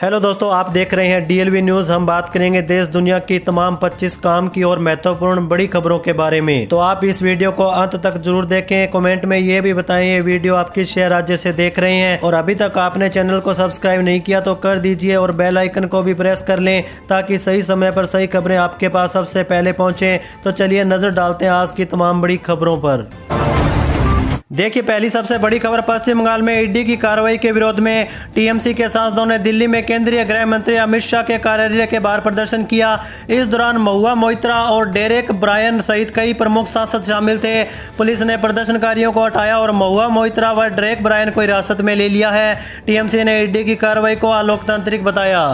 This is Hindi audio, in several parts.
हेलो दोस्तों, आप देख रहे हैं डीएलवी न्यूज। हम बात करेंगे देश दुनिया की तमाम 25 काम की और महत्वपूर्ण बड़ी खबरों के बारे में। तो आप इस वीडियो को अंत तक जरूर देखें। कमेंट में ये भी बताएं ये वीडियो आप किस शहर राज्य से देख रहे हैं, और अभी तक आपने चैनल को सब्सक्राइब नहीं किया तो कर दीजिए और बेल आइकन को भी प्रेस कर लें ताकि सही समय पर सही खबरें आपके पास सबसे पहले पहुँचे। तो चलिए नजर डालते हैं आज की तमाम बड़ी खबरों पर। देखिए, पहली सबसे बड़ी खबर पश्चिम बंगाल में ईडी की कार्रवाई के विरोध में टीएमसी के सांसदों ने दिल्ली में केंद्रीय गृह मंत्री अमित शाह के कार्यालय के बाहर प्रदर्शन किया। इस दौरान महुआ मोइत्रा और डेरेक ब्रायन सहित कई प्रमुख सांसद शामिल थे। पुलिस ने प्रदर्शनकारियों को हटाया और महुआ मोइत्रा व डेरेक ब्रायन को हिरासत में ले लिया है। टीएमसी ने ईडी की कार्रवाई को अलोकतांत्रिक बताया।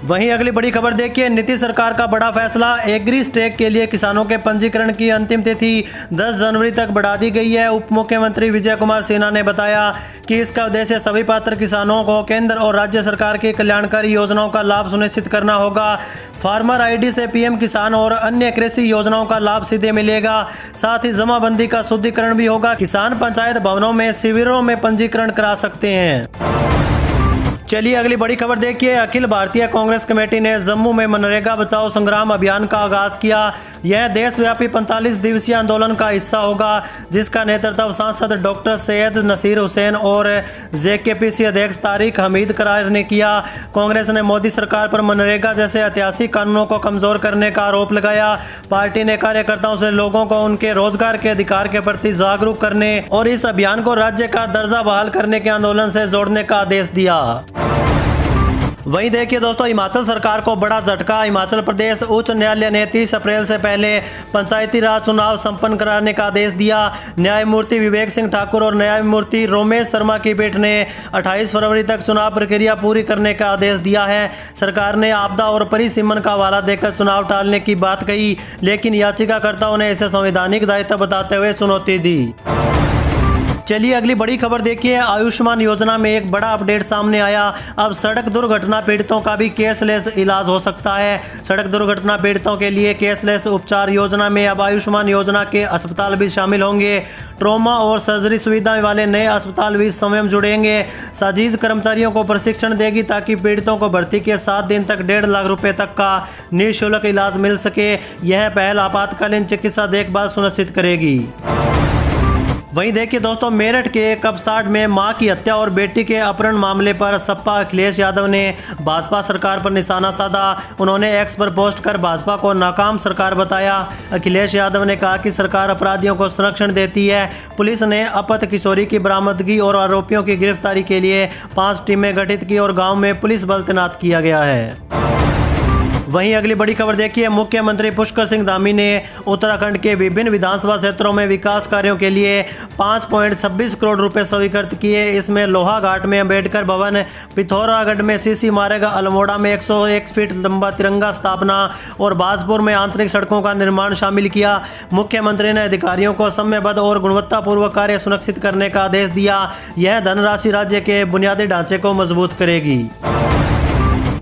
वहीं अगली बड़ी खबर देखिए, नीतीश सरकार का बड़ा फैसला। एग्री स्टेक के लिए किसानों के पंजीकरण की अंतिम तिथि 10 जनवरी तक बढ़ा दी गई है। उप मुख्यमंत्री विजय कुमार सिन्हा ने बताया कि इसका उद्देश्य सभी पात्र किसानों को केंद्र और राज्य सरकार की कल्याणकारी योजनाओं का लाभ सुनिश्चित करना होगा। फार्मर आईडी से पीएम किसान और अन्य कृषि योजनाओं का लाभ सीधे मिलेगा। साथ ही जमाबंदी का शुद्धिकरण भी होगा। किसान पंचायत भवनों में शिविरों में पंजीकरण करा सकते हैं। चलिए अगली बड़ी खबर देखिए, अखिल भारतीय कांग्रेस कमेटी ने जम्मू में मनरेगा बचाओ संग्राम अभियान का आगाज किया। यह देशव्यापी 45 दिवसीय आंदोलन का हिस्सा होगा, जिसका नेतृत्व सांसद डॉक्टर सैयद नसीर हुसैन और जेकेपीसी अध्यक्ष तारिक हमीद करार ने किया। कांग्रेस ने मोदी सरकार पर मनरेगा जैसे ऐतिहासिक कानूनों को कमजोर करने का आरोप लगाया। पार्टी ने कार्यकर्ताओं से लोगों को उनके रोजगार के अधिकार के प्रति जागरूक करने और इस अभियान को राज्य का दर्जा बहाल करने के आंदोलन से जोड़ने का आदेश दिया। वहीं देखिए दोस्तों, हिमाचल सरकार को बड़ा झटका। हिमाचल प्रदेश उच्च न्यायालय ने 30 अप्रैल से पहले पंचायती राज चुनाव संपन्न कराने का आदेश दिया। न्यायमूर्ति विवेक सिंह ठाकुर और न्यायमूर्ति रोमेश शर्मा की पीठ ने 28 फरवरी तक चुनाव प्रक्रिया पूरी करने का आदेश दिया है। सरकार ने आपदा और परिसीमन का हवाला देकर चुनाव टालने की बात कही, लेकिन याचिकाकर्ताओं ने इसे संवैधानिक दायित्व बताते हुए चुनौती दी। चलिए अगली बड़ी खबर देखिए, आयुष्मान योजना में एक बड़ा अपडेट सामने आया। अब सड़क दुर्घटना पीड़ितों का भी कैशलेस इलाज हो सकता है। सड़क दुर्घटना पीड़ितों के लिए कैशलेस उपचार योजना में अब आयुष्मान योजना के अस्पताल भी शामिल होंगे। ट्रॉमा और सर्जरी सुविधा वाले नए अस्पताल भी स्वयं जुड़ेंगे। साजिश कर्मचारियों को प्रशिक्षण देगी ताकि पीड़ितों को भर्ती के 7 दिन तक 1.5 लाख रुपए तक का निःशुल्क इलाज मिल सके। यह पहल आपातकालीन चिकित्सा देखभाल सुनिश्चित करेगी। वहीं देखिए दोस्तों, मेरठ के कपसाड में मां की हत्या और बेटी के अपहरण मामले पर सपा अखिलेश यादव ने भाजपा सरकार पर निशाना साधा। उन्होंने एक्स पर पोस्ट कर भाजपा को नाकाम सरकार बताया। अखिलेश यादव ने कहा कि सरकार अपराधियों को संरक्षण देती है। पुलिस ने अपहृत किशोरी की बरामदगी और आरोपियों की गिरफ्तारी के लिए 5 टीमें गठित की और गाँव में पुलिस बल तैनात किया गया है। वहीं अगली बड़ी खबर देखिए, मुख्यमंत्री पुष्कर सिंह धामी ने उत्तराखंड के विभिन्न विधानसभा क्षेत्रों में विकास कार्यों के लिए 5.26 करोड़ रुपए स्वीकृत किए। इसमें लोहाघाट में अंबेडकर भवन, पिथौरागढ़ में सीसी मार्ग, अल्मोड़ा में 101 फीट लंबा तिरंगा स्थापना और बाजपुर में आंतरिक सड़कों का निर्माण शामिल किया। मुख्यमंत्री ने अधिकारियों को समयबद्ध और गुणवत्तापूर्वक कार्य सुनिश्चित करने का आदेश दिया। यह धनराशि राज्य के बुनियादी ढांचे को मजबूत करेगी।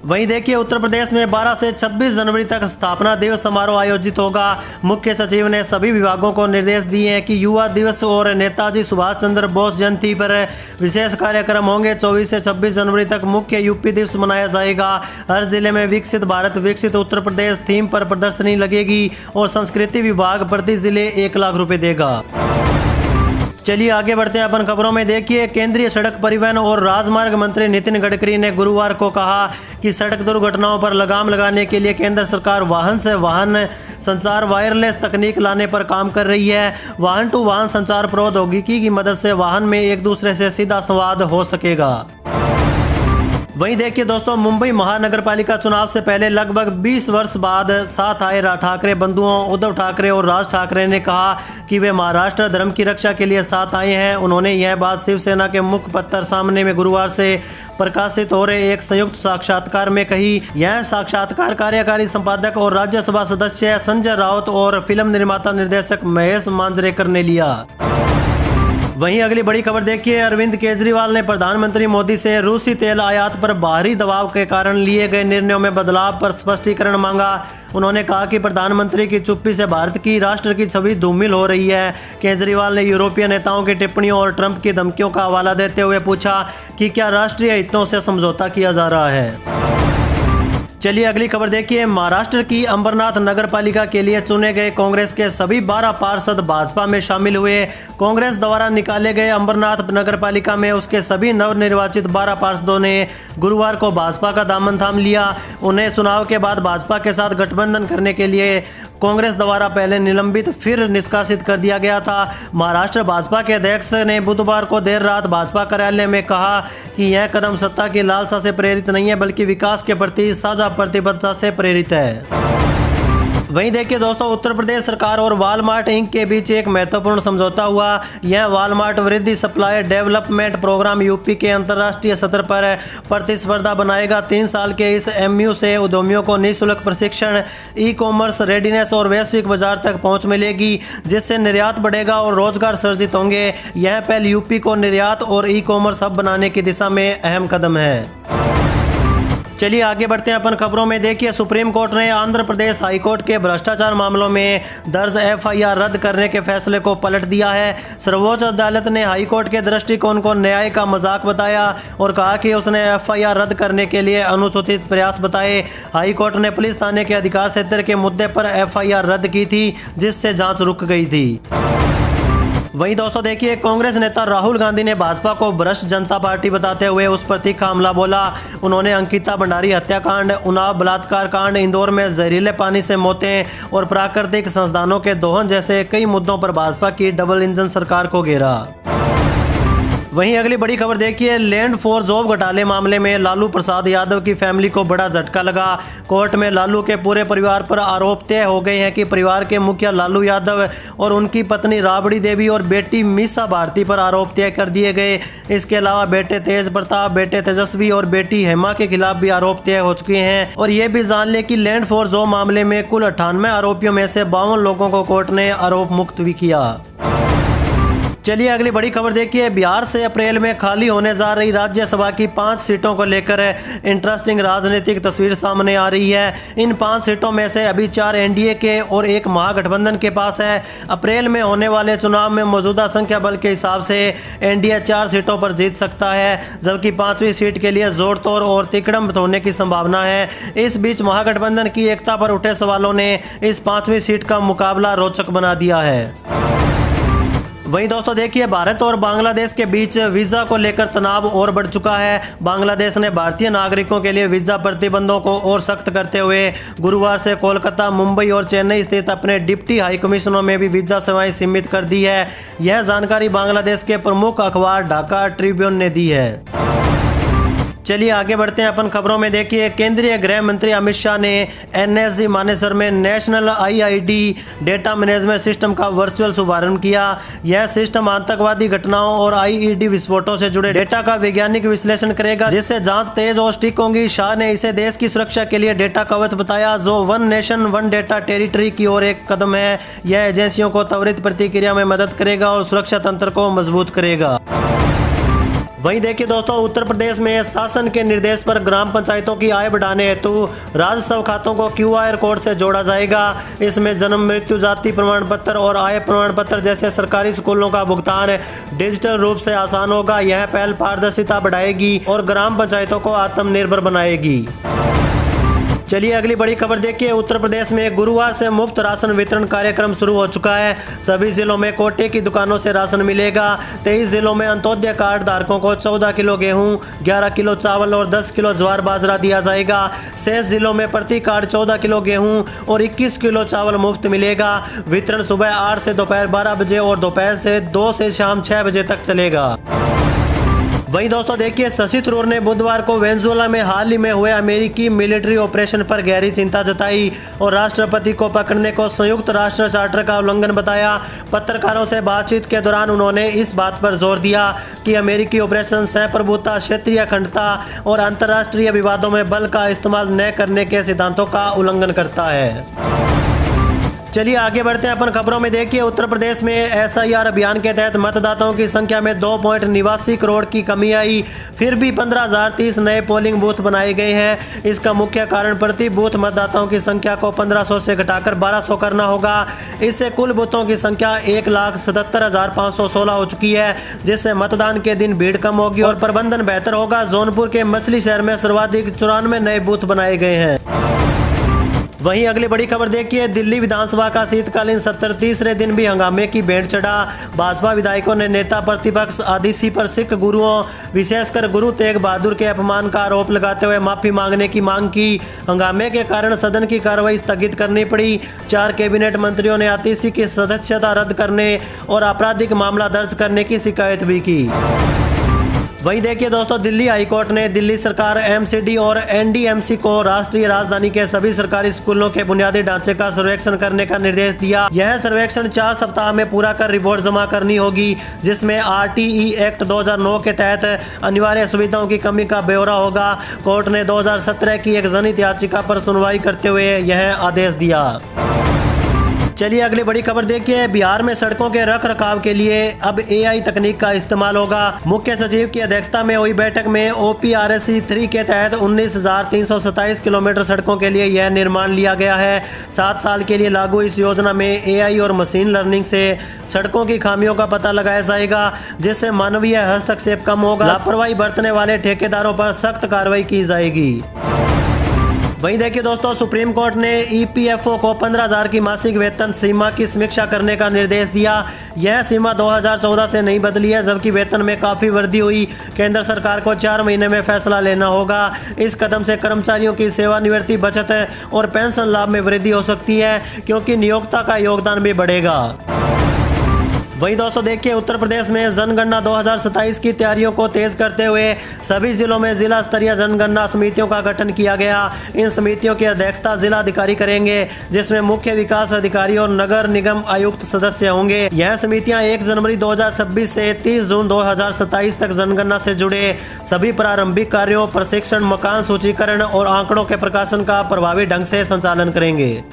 वहीं देखिए, उत्तर प्रदेश में 12 से 26 जनवरी तक स्थापना दिवस समारोह आयोजित होगा। मुख्य सचिव ने सभी विभागों को निर्देश दिए हैं कि युवा दिवस और नेताजी सुभाष चंद्र बोस जयंती पर विशेष कार्यक्रम होंगे। 24 से 26 जनवरी तक मुख्य यूपी दिवस मनाया जाएगा। हर जिले में विकसित भारत विकसित उत्तर प्रदेश थीम पर प्रदर्शनी लगेगी और संस्कृति विभाग प्रति जिले 1 लाख रुपए देगा। चलिए आगे बढ़ते हैं अपन खबरों में। देखिए, केंद्रीय सड़क परिवहन और राजमार्ग मंत्री नितिन गडकरी ने गुरुवार को कहा कि सड़क दुर्घटनाओं पर लगाम लगाने के लिए केंद्र सरकार वाहन से वाहन संचार वायरलेस तकनीक लाने पर काम कर रही है। वाहन टू वाहन संचार प्रौद्योगिकी की मदद से वाहन में एक दूसरे से सीधा संवाद हो सकेगा। वहीं देखिए दोस्तों, मुंबई महानगर पालिका चुनाव से पहले लगभग 20 वर्ष बाद साथ आए ठाकरे बंधुओं उद्धव ठाकरे और राज ठाकरे ने कहा कि वे महाराष्ट्र धर्म की रक्षा के लिए साथ आए हैं। उन्होंने यह बात शिवसेना के मुखपत्र सामने में गुरुवार से प्रकाशित हो रहे एक संयुक्त साक्षात्कार में कही। यह साक्षात्कार कार्यकारी संपादक और राज्यसभा सदस्य संजय राउत और फिल्म निर्माता निर्देशक महेश मांजरेकर ने लिया। वहीं अगली बड़ी खबर देखिए, अरविंद केजरीवाल ने प्रधानमंत्री मोदी से रूसी तेल आयात पर बाहरी दबाव के कारण लिए गए निर्णयों में बदलाव पर स्पष्टीकरण मांगा। उन्होंने कहा कि प्रधानमंत्री की चुप्पी से भारत की राष्ट्र की छवि धूमिल हो रही है। केजरीवाल ने यूरोपीय नेताओं की टिप्पणियों और ट्रंप की धमकियों का हवाला देते हुए पूछा कि क्या राष्ट्रीय हितों से समझौता किया जा रहा है। चलिए अगली खबर देखिए, महाराष्ट्र की अंबरनाथ नगर पालिका के लिए चुने गए कांग्रेस के सभी 12 पार्षद भाजपा में शामिल हुए। कांग्रेस द्वारा निकाले गए अंबरनाथ नगर पालिका में उसके सभी नवनिर्वाचित 12 पार्षदों ने गुरुवार को भाजपा का दामन थाम लिया। उन्हें चुनाव के बाद भाजपा के साथ गठबंधन करने के लिए कांग्रेस द्वारा पहले निलंबित फिर निष्कासित कर दिया गया था। महाराष्ट्र भाजपा के अध्यक्ष ने बुधवार को देर रात भाजपा कार्यालय में कहा कि यह कदम सत्ता की लालसा से प्रेरित नहीं है बल्कि विकास के प्रति साझा प्रतिबद्धता से प्रेरित है। वहीं देखिए दोस्तों, उत्तर प्रदेश सरकार और वालमार्ट इंक के बीच एक महत्वपूर्ण समझौता हुआ। यह वालमार्ट वृद्धि सप्लाई डेवलपमेंट प्रोग्राम यूपी के अंतर्राष्ट्रीय स्तर पर प्रतिस्पर्धा बनाएगा। 3 साल के इस एमयू से उद्यमियों को निःशुल्क प्रशिक्षण, ई कॉमर्स रेडीनेस और वैश्विक बाजार तक पहुंच मिलेगी, जिससे निर्यात बढ़ेगा और रोजगार सृजित होंगे। यह पहल यूपी को निर्यात और ई कॉमर्स हब बनाने की दिशा में अहम कदम है। चलिए आगे बढ़ते हैं अपन खबरों में। देखिए, सुप्रीम कोर्ट ने आंध्र प्रदेश हाई कोर्ट के भ्रष्टाचार मामलों में दर्ज एफआईआर रद्द करने के फैसले को पलट दिया है। सर्वोच्च अदालत ने हाई कोर्ट के दृष्टिकोण को न्याय का मजाक बताया और कहा कि उसने एफआईआर रद्द करने के लिए अनुचित प्रयास बताए। हाई कोर्ट ने पुलिस थाने के अधिकार क्षेत्र के मुद्दे पर एफआईआर रद्द की थी, जिससे जांच रुक गई थी। वहीं दोस्तों देखिए, कांग्रेस नेता राहुल गांधी ने भाजपा को भ्रष्ट जनता पार्टी बताते हुए उस पर तीखा हमला बोला। उन्होंने अंकिता भंडारी हत्याकांड, उन्नाव बलात्कार कांड, इंदौर में जहरीले पानी से मौतें और प्राकृतिक संसाधनों के दोहन जैसे कई मुद्दों पर भाजपा की डबल इंजन सरकार को घेरा। वहीं अगली बड़ी खबर देखिए, लैंड फॉर जॉब घोटाले मामले में लालू प्रसाद यादव की फैमिली को बड़ा झटका लगा। कोर्ट में लालू के पूरे परिवार पर आरोप तय हो गए हैं कि परिवार के मुखिया लालू यादव और उनकी पत्नी राबड़ी देवी और बेटी मीसा भारती पर आरोप तय कर दिए गए। इसके अलावा बेटे तेज प्रताप, बेटे तेजस्वी और बेटी हेमा के खिलाफ भी आरोप तय हो चुके हैं। और ये भी जान ले कि लैंड फॉर जॉब मामले में कुल 98 आरोपियों में से 52 लोगों को कोर्ट ने आरोप मुक्त भी किया। चलिए अगली बड़ी खबर देखिए, बिहार से अप्रैल में खाली होने जा रही राज्यसभा की 5 सीटों को लेकर इंटरेस्टिंग राजनीतिक तस्वीर सामने आ रही है। इन 5 सीटों में से अभी 4 एनडीए के और 1 महागठबंधन के पास है। अप्रैल में होने वाले चुनाव में मौजूदा संख्या बल के हिसाब से एनडीए 4 सीटों पर जीत सकता है, जबकि 5वीं सीट के लिए जोड़ तोड़ और तिकड़म होने की संभावना है। इस बीच महागठबंधन की एकता पर उठे सवालों ने इस 5वीं सीट का मुकाबला रोचक बना दिया है। वहीं दोस्तों देखिए, भारत और बांग्लादेश के बीच वीजा को लेकर तनाव और बढ़ चुका है। बांग्लादेश ने भारतीय नागरिकों के लिए वीजा प्रतिबंधों को और सख्त करते हुए गुरुवार से कोलकाता, मुंबई और चेन्नई स्थित अपने डिप्टी हाई कमिश्नरों में भी वीजा सेवाएं सीमित कर दी है। यह जानकारी बांग्लादेश के प्रमुख अखबार ढाका ट्रिब्यून ने दी है। चलिए आगे बढ़ते हैं अपन खबरों में। देखिए, केंद्रीय गृह मंत्री अमित शाह ने एनएसजी मानेसर में national IID data management system का वर्चुअल शुभारंभ किया। यह सिस्टम आतंकवादी घटनाओं और आईईडी विस्फोटों से जुड़े डेटा का वैज्ञानिक विश्लेषण करेगा, जिससे जांच तेज और सटीक होगी। शाह ने इसे देश की सुरक्षा के लिए डेटा कवच बताया, जो one nation one data territory की ओर एक कदम है। यह एजेंसियों को त्वरित प्रतिक्रिया में मदद करेगा और सुरक्षा तंत्र को मजबूत करेगा। वहीं देखिए दोस्तों, उत्तर प्रदेश में शासन के निर्देश पर ग्राम पंचायतों की आय बढ़ाने हेतु राजस्व खातों को क्यूआर कोड से जोड़ा जाएगा। इसमें जन्म, मृत्यु, जाति प्रमाण पत्र और आय प्रमाण पत्र जैसे सरकारी स्कूलों का भुगतान डिजिटल रूप से आसान होगा। यह पहल पारदर्शिता बढ़ाएगी और ग्राम पंचायतों को आत्मनिर्भर बनाएगी। चलिए अगली बड़ी खबर देखिए, उत्तर प्रदेश में गुरुवार से मुफ्त राशन वितरण कार्यक्रम शुरू हो चुका है। सभी जिलों में कोटे की दुकानों से राशन मिलेगा। 23 जिलों में अंत्योदय कार्ड धारकों को 14 किलो गेहूं, 11 किलो चावल और 10 किलो ज्वार बाजरा दिया जाएगा। शेष जिलों में प्रति कार्ड 14 किलो गेहूं और 21 किलो चावल मुफ्त मिलेगा। वितरण सुबह 8 से दोपहर 12 बजे और दोपहर से 2 से शाम 6 बजे तक चलेगा। वहीं दोस्तों देखिए, शशि थरूर ने बुधवार को वेनेजुएला में हाल ही में हुए अमेरिकी मिलिट्री ऑपरेशन पर गहरी चिंता जताई और राष्ट्रपति को पकड़ने को संयुक्त राष्ट्र चार्टर का उल्लंघन बताया। पत्रकारों से बातचीत के दौरान उन्होंने इस बात पर जोर दिया कि अमेरिकी ऑपरेशन सहप्रभुता, क्षेत्रीय अखंडता और अंतर्राष्ट्रीय विवादों में बल का इस्तेमाल न करने के सिद्धांतों का उल्लंघन करता है। चलिए आगे बढ़ते हैं अपन खबरों में। देखिए उत्तर प्रदेश में SIR अभियान के तहत मतदाताओं की संख्या में 2.89 करोड़ की कमी आई। फिर भी 15,030 नए पोलिंग बूथ बनाए गए हैं। इसका मुख्य कारण प्रति बूथ मतदाताओं की संख्या को 1500 से घटाकर 1200 करना होगा। इससे कुल बूथों की संख्या 1,77,516 हो चुकी है, जिससे मतदान के दिन भीड़ कम होगी और प्रबंधन बेहतर होगा। जौनपुर के मछली शहर में सर्वाधिक 94 नए बूथ बनाए गए हैं। वहीं अगली बड़ी खबर देखिए, दिल्ली विधानसभा का शीतकालीन सत्र तीसरे दिन भी हंगामे की भेंट चढ़ा। भाजपा विधायकों ने नेता प्रतिपक्ष आदिसी पर सिख गुरुओं विशेषकर गुरु तेग बहादुर के अपमान का आरोप लगाते हुए माफी मांगने की मांग की। हंगामे के कारण सदन की कार्रवाई स्थगित करनी पड़ी। 4 कैबिनेट मंत्रियों ने आदिसी की सदस्यता रद्द करने और आपराधिक मामला दर्ज करने की शिकायत भी की। वहीं देखिए दोस्तों, दिल्ली हाईकोर्ट ने दिल्ली सरकार, MCD और NDMC को राष्ट्रीय राजधानी के सभी सरकारी स्कूलों के बुनियादी ढांचे का सर्वेक्षण करने का निर्देश दिया। यह सर्वेक्षण 4 सप्ताह में पूरा कर रिपोर्ट जमा करनी होगी, जिसमें RTE एक्ट 2009 के तहत अनिवार्य सुविधाओं की कमी का ब्यौरा होगा। कोर्ट ने 2017 की एक जनहित याचिका पर सुनवाई करते हुए यह आदेश दिया। चलिए अगली बड़ी खबर देखिए, बिहार में सड़कों के रख रखाव के लिए अब AI तकनीक का इस्तेमाल होगा। मुख्य सचिव की अध्यक्षता में हुई बैठक में OPRC 3 के तहत 19,327 किलोमीटर सड़कों के लिए यह निर्माण लिया गया है। 7 साल के लिए लागू इस योजना में AI और मशीन लर्निंग से सड़कों की खामियों का पता लगाया जाएगा, जिससे मानवीय हस्तक्षेप कम होगा। लापरवाही बरतने वाले ठेकेदारों पर सख्त कार्रवाई की जाएगी। वहीं देखिए दोस्तों, सुप्रीम कोर्ट ने EPFO को 15,000 की मासिक वेतन सीमा की समीक्षा करने का निर्देश दिया। यह सीमा 2014 से नहीं बदली है, जबकि वेतन में काफ़ी वृद्धि हुई। केंद्र सरकार को 4 महीने में फैसला लेना होगा। इस कदम से कर्मचारियों की सेवानिवृत्ति, बचत और पेंशन लाभ में वृद्धि हो सकती है, क्योंकि नियोक्ता का योगदान भी बढ़ेगा। वहीं दोस्तों देखिए, उत्तर प्रदेश में जनगणना 2027 की तैयारियों को तेज करते हुए सभी जिलों में जिला स्तरीय जनगणना समितियों का गठन किया गया। इन समितियों की अध्यक्षता जिला अधिकारी करेंगे, जिसमें मुख्य विकास अधिकारी और नगर निगम आयुक्त सदस्य होंगे। यह समितियां 1 जनवरी 2026 से 30 जून 2027 तक जनगणना से जुड़े सभी प्रारंभिक कार्यों, प्रशिक्षण, मकान सूचीकरण और आंकड़ों के प्रकाशन का प्रभावी ढंग से संचालन करेंगे।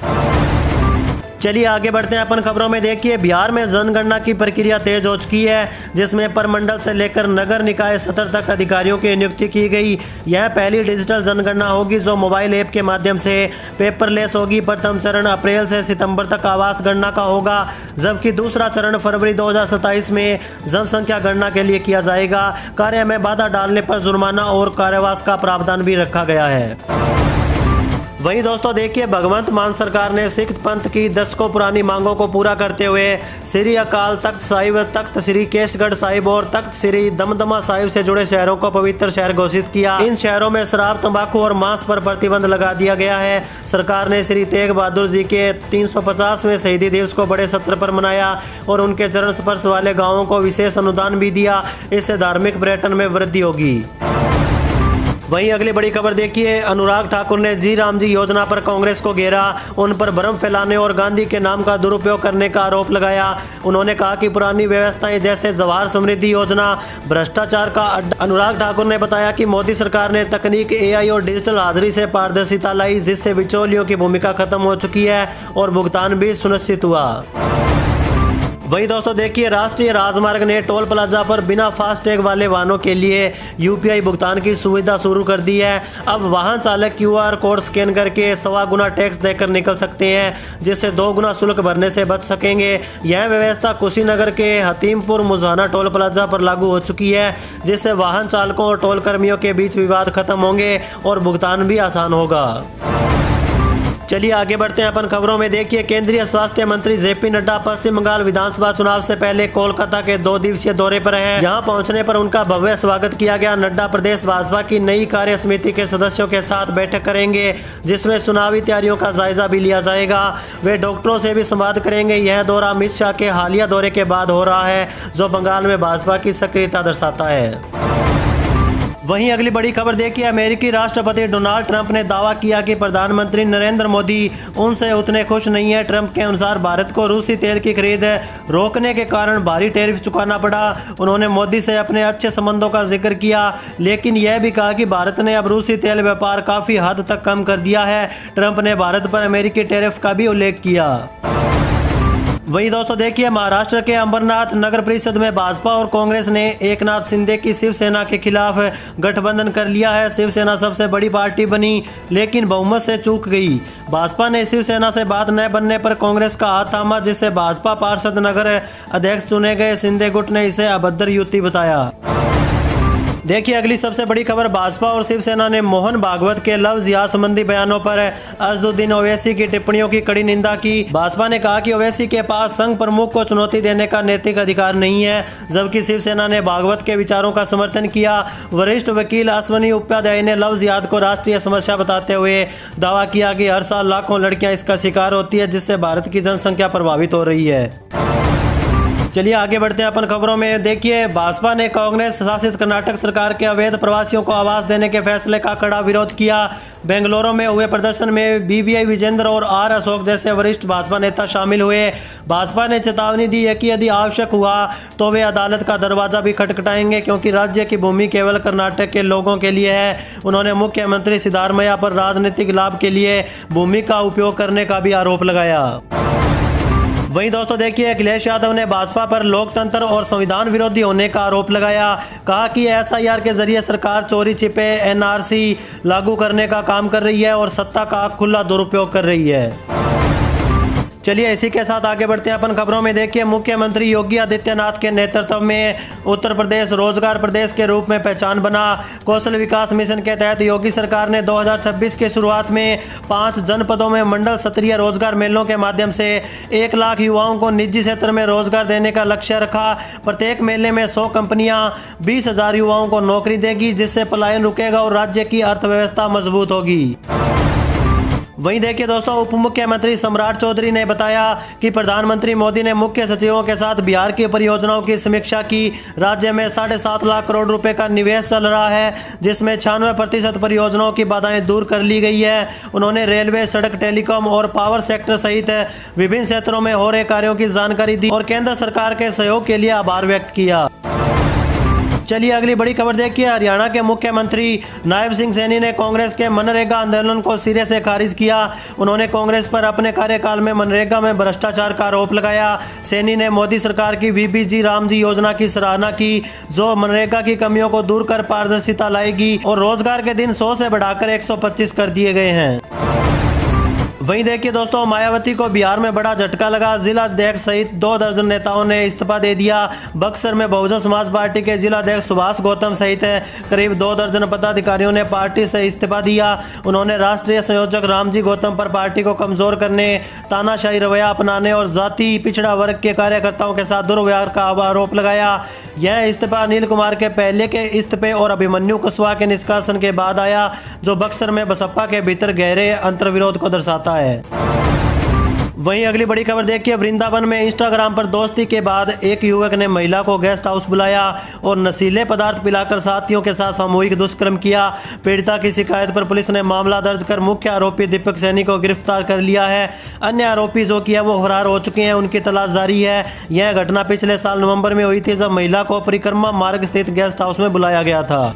चलिए आगे बढ़ते हैं अपन खबरों में। देखिए, बिहार में जनगणना की प्रक्रिया तेज हो चुकी है, जिसमें प्रमंडल से लेकर नगर निकाय स्तर तक अधिकारियों की नियुक्ति की गई। यह पहली डिजिटल जनगणना होगी जो मोबाइल ऐप के माध्यम से पेपरलेस होगी। प्रथम चरण अप्रैल से सितंबर तक आवास गणना का होगा, जबकि दूसरा चरण फरवरी 2027 में जनसंख्या गणना के लिए किया जाएगा। कार्य में बाधा डालने पर जुर्माना और कारावास का प्रावधान भी रखा गया है। वहीं दोस्तों देखिए, भगवंत मान सरकार ने सिख पंथ की दशकों पुरानी मांगों को पूरा करते हुए श्री अकाल तख्त साहिब, तख्त श्री केसगढ़ साहिब और तख्त श्री दमदमा साहिब से जुड़े शहरों को पवित्र शहर घोषित किया। इन शहरों में शराब, तंबाकू और मांस पर प्रतिबंध लगा दिया गया है। सरकार ने श्री तेग बहादुर जी के 350वें शहीदी दिवस को बड़े सत्र पर मनाया और उनके चरण स्पर्श वाले गाँवों को विशेष अनुदान भी दिया। इससे धार्मिक पर्यटन में वृद्धि होगी। वहीं अगली बड़ी खबर देखिए, अनुराग ठाकुर ने जी राम जी योजना पर कांग्रेस को घेरा। उन पर भ्रम फैलाने और गांधी के नाम का दुरुपयोग करने का आरोप लगाया। उन्होंने कहा कि पुरानी व्यवस्थाएं जैसे जवाहर समृद्धि योजना भ्रष्टाचार का अड्डा। अनुराग ठाकुर ने बताया कि मोदी सरकार ने तकनीक, AI और डिजिटल हाजिरी से पारदर्शिता लाई, जिससे बिचौलियों की भूमिका खत्म हो चुकी है और भुगतान भी सुनिश्चित हुआ। वहीं दोस्तों देखिए, राष्ट्रीय राजमार्ग ने टोल प्लाजा पर बिना फास्टैग वाले वाहनों के लिए UPI भुगतान की सुविधा शुरू कर दी है। अब वाहन चालक QR कोड स्कैन करके 1.25 गुना टैक्स देकर निकल सकते हैं, जिससे 2 गुना शुल्क भरने से बच सकेंगे। यह व्यवस्था कुशीनगर के हतीमपुर मुजाना टोल प्लाजा पर लागू हो चुकी है, जिससे वाहन चालकों और टोल कर्मियों के बीच विवाद खत्म होंगे और भुगतान भी आसान होगा। चलिए आगे बढ़ते हैं अपन खबरों में। देखिए, केंद्रीय स्वास्थ्य मंत्री JP नड्डा पश्चिम बंगाल विधानसभा चुनाव से पहले कोलकाता के 2 दिवसीय दौरे पर हैं। यहां पहुंचने पर उनका भव्य स्वागत किया गया। नड्डा प्रदेश भाजपा की नई कार्य समिति के सदस्यों के साथ बैठक करेंगे, जिसमें चुनावी तैयारियों का जायजा भी लिया जाएगा। वे डॉक्टरों से भी संवाद करेंगे। यह दौरा अमित शाह के हालिया दौरे के बाद हो रहा है, जो बंगाल में भाजपा की सक्रियता दर्शाता है। वहीं अगली बड़ी खबर देखिए, अमेरिकी राष्ट्रपति डोनाल्ड ट्रंप ने दावा किया कि प्रधानमंत्री नरेंद्र मोदी उनसे उतने खुश नहीं है। ट्रंप के अनुसार भारत को रूसी तेल की खरीद रोकने के कारण भारी टैरिफ चुकाना पड़ा। उन्होंने मोदी से अपने अच्छे संबंधों का जिक्र किया, लेकिन यह भी कहा कि भारत ने अब रूसी तेल व्यापार काफी हद तक कम कर दिया है। ट्रंप ने भारत पर अमेरिकी टैरिफ का भी उल्लेख किया। वहीं दोस्तों देखिए, महाराष्ट्र के अंबरनाथ नगर परिषद में भाजपा और कांग्रेस ने एकनाथ शिंदे की शिवसेना के खिलाफ गठबंधन कर लिया है। शिवसेना सबसे बड़ी पार्टी बनी, लेकिन बहुमत से चूक गई। भाजपा ने शिवसेना से बात न बनने पर कांग्रेस का हाथ थामा, जिससे भाजपा पार्षद नगर अध्यक्ष चुने गए। शिंदे गुट ने इसे अभद्र युति बताया। देखिए अगली सबसे बड़ी खबर, भाजपा और शिवसेना ने मोहन भागवत के लव जिहाद संबंधी बयानों पर असदुद्दीन ओवैसी की टिप्पणियों की कड़ी निंदा की। भाजपा ने कहा कि ओवैसी के पास संघ प्रमुख को चुनौती देने का नैतिक अधिकार नहीं है, जबकि शिवसेना ने भागवत के विचारों का समर्थन किया। वरिष्ठ वकील अश्वनी उपाध्याय ने लव जिहाद को राष्ट्रीय समस्या बताते हुए दावा किया कि हर साल लाखों लड़कियां इसका शिकार होती है, जिससे भारत की जनसंख्या प्रभावित हो रही है। चलिए आगे बढ़ते हैं अपन खबरों में। देखिए, भाजपा ने कांग्रेस शासित कर्नाटक सरकार के अवैध प्रवासियों को आवास देने के फैसले का कड़ा विरोध किया। बेंगलुरु में हुए प्रदर्शन में बीबीआई विजेंद्र और आर अशोक जैसे वरिष्ठ भाजपा नेता शामिल हुए। भाजपा ने चेतावनी दी है कि यदि आवश्यक हुआ तो वे अदालत का दरवाजा भी खटखटाएंगे, क्योंकि राज्य की भूमि केवल कर्नाटक के लोगों के लिए है। उन्होंने मुख्यमंत्री सिद्धारमैया पर राजनीतिक लाभ के लिए भूमि का उपयोग करने का भी आरोप लगाया। वहीं दोस्तों देखिए, अखिलेश यादव ने भाजपा पर लोकतंत्र और संविधान विरोधी होने का आरोप लगाया। कहा कि एसआईआर के जरिए सरकार चोरी छिपे एनआरसी लागू करने का काम कर रही है और सत्ता का खुला दुरुपयोग कर रही है। चलिए इसी के साथ आगे बढ़ते हैं अपन खबरों में। देखिए, मुख्यमंत्री योगी आदित्यनाथ के नेतृत्व में उत्तर प्रदेश रोजगार प्रदेश के रूप में पहचान बना। कौशल विकास मिशन के तहत योगी सरकार ने 2026 के शुरुआत में 5 जनपदों में मंडल स्तरीय रोजगार मेलों के माध्यम से 1 लाख युवाओं को निजी क्षेत्र में रोजगार देने का लक्ष्य रखा। प्रत्येक मेले में 100 कंपनियां 20,000 युवाओं को नौकरी देगी, जिससे पलायन रुकेगा और राज्य की अर्थव्यवस्था मजबूत होगी। वहीं देखिए दोस्तों, उप मुख्यमंत्री सम्राट चौधरी ने बताया कि प्रधानमंत्री मोदी ने मुख्य सचिवों के साथ बिहार की परियोजनाओं की समीक्षा की। राज्य में 7.5 लाख करोड़ रुपए का निवेश चल रहा है, जिसमें 96% परियोजनाओं की बाधाएं दूर कर ली गई है। उन्होंने रेलवे, सड़क, टेलीकॉम और पावर सेक्टर सहित विभिन्न क्षेत्रों में हो रहे कार्यों की जानकारी दी और केंद्र सरकार के सहयोग के लिए आभार व्यक्त किया। चलिए अगली बड़ी खबर देखिए, हरियाणा के मुख्यमंत्री नायब सिंह सैनी ने कांग्रेस के मनरेगा आंदोलन को सिरे से खारिज किया। उन्होंने कांग्रेस पर अपने कार्यकाल में मनरेगा में भ्रष्टाचार का आरोप लगाया। सैनी ने मोदी सरकार की वीबीजी रामजी योजना की सराहना की, जो मनरेगा की कमियों को दूर कर पारदर्शिता लाएगी और रोजगार के दिन 100 से बढ़ाकर 125 कर दिए गए हैं। वहीं देखिए दोस्तों, मायावती को बिहार में बड़ा झटका लगा। जिला अध्यक्ष सहित 2 दर्जन नेताओं ने इस्तीफा दे दिया। बक्सर में बहुजन समाज पार्टी के जिला अध्यक्ष सुभाष गौतम सहित करीब 2 दर्जन पदाधिकारियों ने पार्टी से इस्तीफा दिया। उन्होंने राष्ट्रीय संयोजक रामजी गौतम पर पार्टी को कमजोर करने, तानाशाही रवैया अपनाने और जाति पिछड़ा वर्ग के कार्यकर्ताओं के साथ दुर्व्यवहार का आरोप लगाया। यह इस्तीफा अनिल कुमार के पहले के इस्तीफे और अभिमन्यु कुशवाहा के निष्कासन के बाद आया, जो बक्सर में बसपा के भीतर गहरे अंतर्विरोध को दर्शाता है। वहीं अगली बड़ी खबर देखिए, वृंदावन में इंस्टाग्राम पर दोस्ती के बाद एक युवक ने महिला को गेस्ट हाउस बुलाया और नशीले पदार्थ पिलाकर साथियों के साथ सामूहिक दुष्कर्म किया। पीड़िता की शिकायत पर पुलिस ने मामला दर्ज कर मुख्य आरोपी दीपक सैनी को गिरफ्तार कर लिया है। अन्य आरोपी जो कि है वो फरार हो चुके हैं, उनकी तलाश जारी है। यह घटना पिछले साल नवंबर में हुई थी, जब महिला को परिक्रमा मार्ग स्थित गेस्ट हाउस में बुलाया गया था।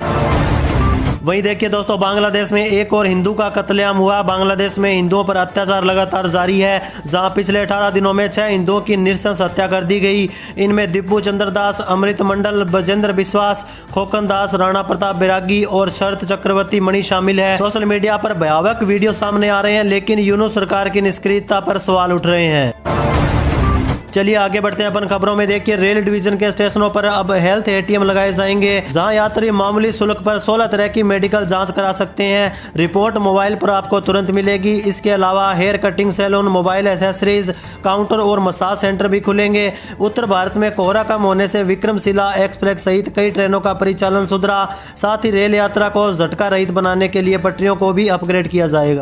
वहीं देखिए दोस्तों, बांग्लादेश में एक और हिंदू का कत्लेआम हुआ। बांग्लादेश में हिंदुओं पर अत्याचार लगातार जारी है, जहां पिछले 18 दिनों में 6 हिंदुओं की नृशंस हत्या कर दी गई। इनमें दिब्बू चंद्र दास, अमृत मंडल, बजेंद्र विश्वास, खोकन दास, राणा प्रताप बैरागी और शरत चक्रवर्ती मणि शामिल है। सोशल मीडिया पर भयावह वीडियो सामने आ रहे हैं, लेकिन यूनूस सरकार की निष्क्रियता पर सवाल उठ रहे हैं। चलिए आगे बढ़ते हैं अपन खबरों में। देखिए, रेल डिवीजन के स्टेशनों पर अब हेल्थ एटीएम लगाए जाएंगे, जहां यात्री मामूली शुल्क पर 16 तरह की मेडिकल जांच करा सकते हैं। रिपोर्ट मोबाइल पर आपको तुरंत मिलेगी। इसके अलावा hair cutting salon, mobile accessories counter और मसाज सेंटर भी खुलेंगे। उत्तर भारत में कोहरा कम होने से विक्रमशिला एक्सप्रेस सहित कई ट्रेनों का परिचालन सुधरा। साथ ही रेल यात्रा को झटका रहित बनाने के लिए पटरियों को भी अपग्रेड किया जाएगा।